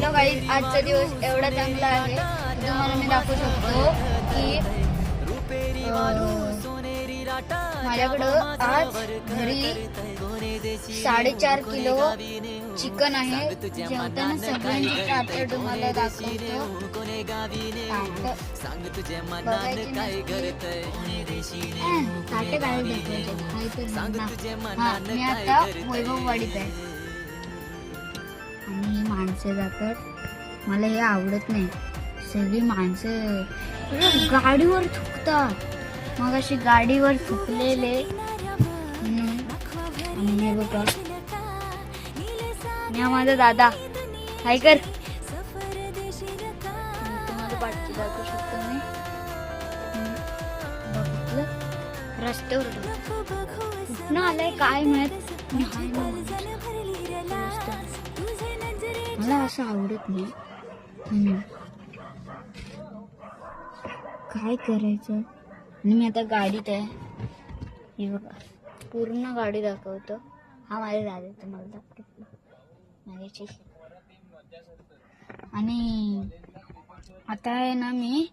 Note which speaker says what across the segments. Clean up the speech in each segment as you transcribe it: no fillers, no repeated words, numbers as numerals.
Speaker 1: Hello guys, आजचा दिवस एवढा चांगला आहे तुम्हाला मी दाखवू शकतो की माझ्याकडं आज घरी 4.5 किलो चिकन आहे. जेवताना सगळ्यांची ताटं तुम्हाला दाखवतो. मी आता वैभववाडीत आहे आणि माणसं जातात. मला हे आवडत नाही. सगळी माणसं गाडीवर थुकतात. मग अशी गाडीवर थुकलेले आणि हे बघा, मी माझा दादा हाय कर. तुम्हाला पाठची दाखवू शकतो मी. बघितलं रस्त्यावर कुठनं आलंय काय माहित. मला असं आवडत नाही. काय करायचं. आणि मी आता गाडीत आहे. हे बघा पूर्ण गाडी दाखवतो. हा माझ्या दादा तुम्हाला दाखवतो माझ्याची. आणि आता आहे ना मी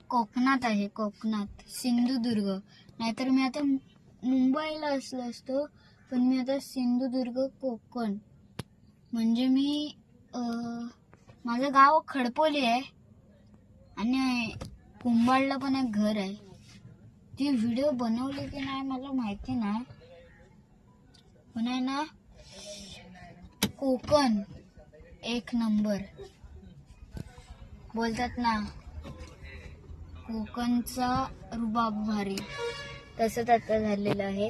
Speaker 1: कोकणात आहे. कोकणात सिंधुदुर्ग. नाहीतर मी आता मुंबईला असतो, पण मी आता सिंधुदुर्ग कोकण. म्हणजे मी माझं गाव खडपोली आहे आणि कुंभारला पण एक घर आहे. ती व्हिडिओ बनवली की नाही मला माहिती नाही, पण आहे ना कोकण एक नंबर बोलतात ना. कोकणचा रुबाब भारी, तसंच आता झालेलं आहे.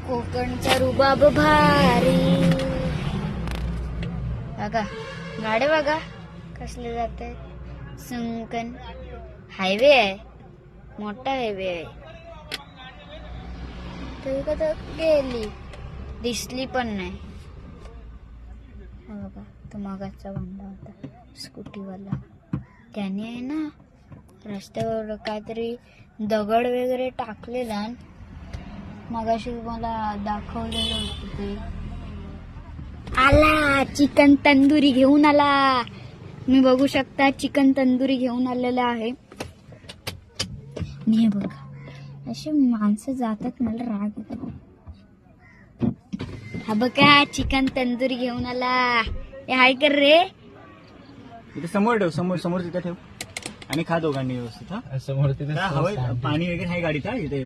Speaker 1: कोकणचा रुबाब भारी. बघा गाडी बघा कसले जाते. सुंकन हायवे आहे, मोठा हायवे आहे. तरी कधी गेली दिसली पण नाही. बघा तो मागाचा बांधा होता स्कूटीवाला. त्याने आहे ना रस्त्यावर काहीतरी दगड वगैरे टाकलेला. मगाशी मला दाखवलेलं होतं ते. आला चिकन तंदुरी घेऊन आला. मी बघू शकता चिकन तंदुरी घेऊन आलेला आहे. मी बघा अशी माणसं जातात मला राग येतो. हा बघा चिकन तंदुरी घेऊन आला. हे हाय कर रे.
Speaker 2: इथे समोर ठेव, समोर तिथे ठेव आणि खा दोघांनी व्यवस्थित. हा समोर तिथे पाणी वगैरे आहे गाडीत. हा इथे